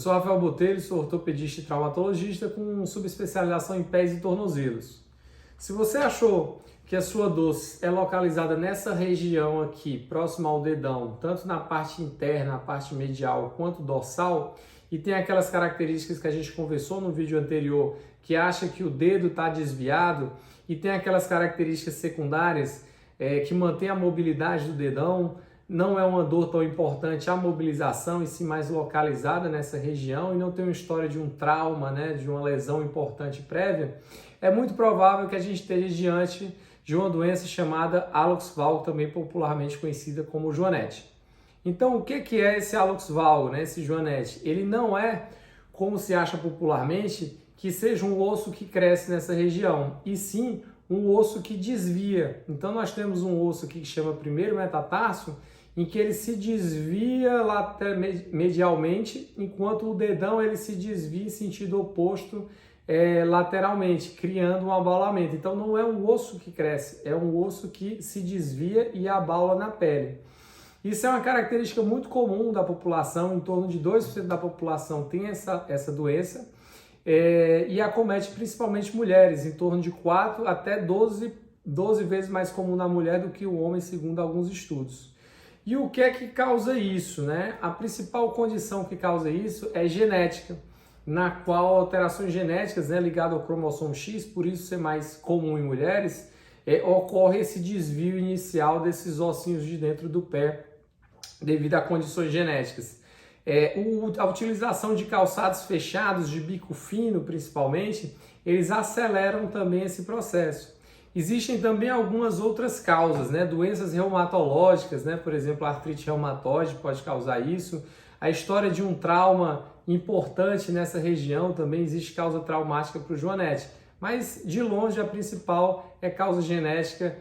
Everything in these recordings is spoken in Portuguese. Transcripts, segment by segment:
sou Rafael Botelho, sou ortopedista e traumatologista com subespecialização em pés e tornozelos. Se você achou que a sua dor é localizada nessa região aqui, próxima ao dedão, tanto na parte interna, na parte medial, quanto dorsal, e tem aquelas características que a gente conversou no vídeo anterior, que acha que o dedo está desviado, e tem aquelas características secundárias que mantém a mobilidade do dedão, não é uma dor tão importante a mobilização, e sim mais localizada nessa região, e não tem uma história de um trauma, de uma lesão importante prévia, é muito provável que a gente esteja diante de uma doença chamada hallux valgus, também popularmente conhecida como joanete. Então, o que é esse hallux valgus, esse joanete? Ele não é, como se acha popularmente, que seja um osso que cresce nessa região, e sim um osso que desvia. Então, nós temos um osso aqui que chama primeiro metatarso, em que ele se desvia medialmente, enquanto o dedão ele se desvia em sentido oposto lateralmente, criando um abaulamento. Então não é um osso que cresce, é um osso que se desvia e abaula na pele. Isso é uma característica muito comum da população, em torno de 2% da população tem essa doença, e acomete principalmente mulheres, em torno de 4 até 12 vezes mais comum na mulher do que o homem, segundo alguns estudos. E o que é que causa isso, A principal condição que causa isso é genética, na qual alterações genéticas ligadas ao cromossomo X, por isso ser mais comum em mulheres, ocorre esse desvio inicial desses ossinhos de dentro do pé devido a condições genéticas. A utilização de calçados fechados, de bico fino principalmente, eles aceleram também esse processo. Existem também algumas outras causas, doenças reumatológicas, por exemplo, a artrite reumatoide pode causar isso. A história de um trauma importante nessa região também existe causa traumática para o joanete. Mas, de longe, a principal é causa genética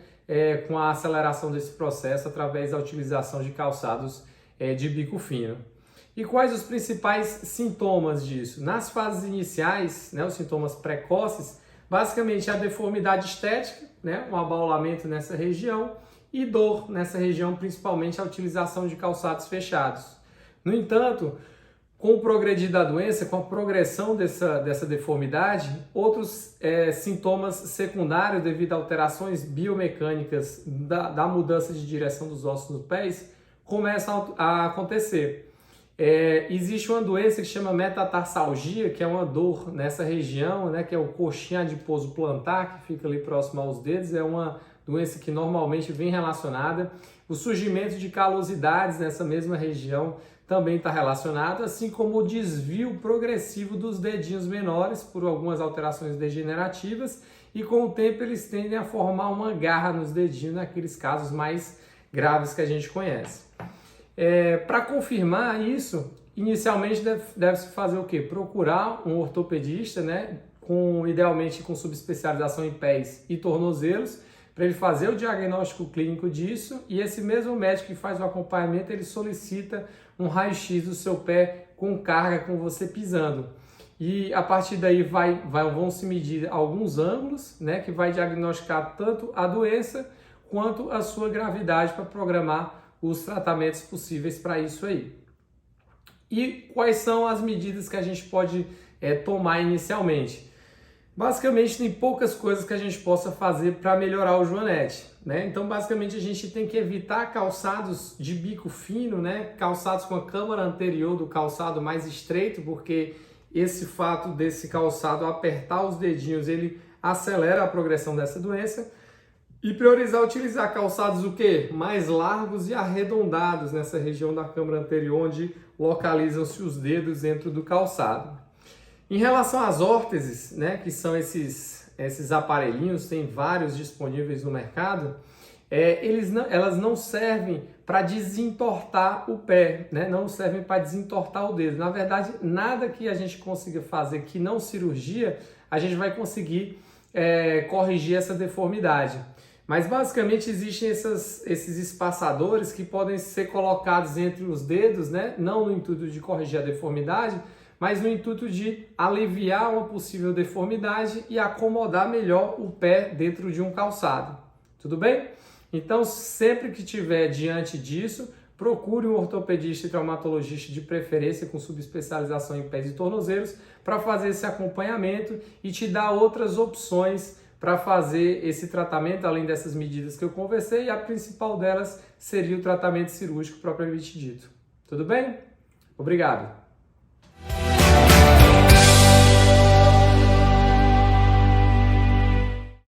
com a aceleração desse processo através da utilização de calçados de bico fino. E quais os principais sintomas disso? Nas fases iniciais, os sintomas precoces, basicamente a deformidade estética, um abaulamento nessa região e dor nessa região, principalmente a utilização de calçados fechados. No entanto, com o progredir da doença, com a progressão dessa deformidade, outros sintomas secundários devido a alterações biomecânicas da mudança de direção dos ossos dos pés começam a acontecer. Existe uma doença que chama metatarsalgia, que é uma dor nessa região, que é o coxim adiposo plantar, que fica ali próximo aos dedos. É uma doença que normalmente vem relacionada. O surgimento de calosidades nessa mesma região também está relacionado, assim como o desvio progressivo dos dedinhos menores por algumas alterações degenerativas, e com o tempo eles tendem a formar uma garra nos dedinhos, naqueles casos mais graves que a gente conhece. Para confirmar isso, inicialmente deve-se fazer o quê? Procurar um ortopedista, idealmente com subespecialização em pés e tornozelos, para ele fazer o diagnóstico clínico disso, e esse mesmo médico que faz o acompanhamento, ele solicita um raio-x do seu pé com carga, com você pisando. E a partir daí vão se medir alguns ângulos, que vai diagnosticar tanto a doença quanto a sua gravidade para programar os tratamentos possíveis para isso aí. E quais são as medidas que a gente pode tomar inicialmente? Basicamente, tem poucas coisas que a gente possa fazer para melhorar o joanete, Então, basicamente, a gente tem que evitar calçados de bico fino, Calçados com a câmara anterior do calçado mais estreito, porque esse fato desse calçado apertar os dedinhos, ele acelera a progressão dessa doença. E priorizar utilizar calçados mais largos e arredondados nessa região da câmara anterior, onde localizam-se os dedos dentro do calçado. Em relação às órteses, que são esses aparelhinhos, tem vários disponíveis no mercado, elas não servem para desentortar o pé, não servem para desentortar o dedo. Na verdade, nada que a gente consiga fazer que não cirurgia, a gente vai conseguir corrigir essa deformidade. Mas basicamente existem esses espaçadores que podem ser colocados entre os dedos, não no intuito de corrigir a deformidade, mas no intuito de aliviar uma possível deformidade e acomodar melhor o pé dentro de um calçado. Tudo bem? Então, sempre que estiver diante disso, procure um ortopedista e traumatologista de preferência com subespecialização em pés e tornozelos para fazer esse acompanhamento e te dar outras opções para fazer esse tratamento, além dessas medidas que eu conversei, e a principal delas seria o tratamento cirúrgico propriamente dito. Tudo bem? Obrigado!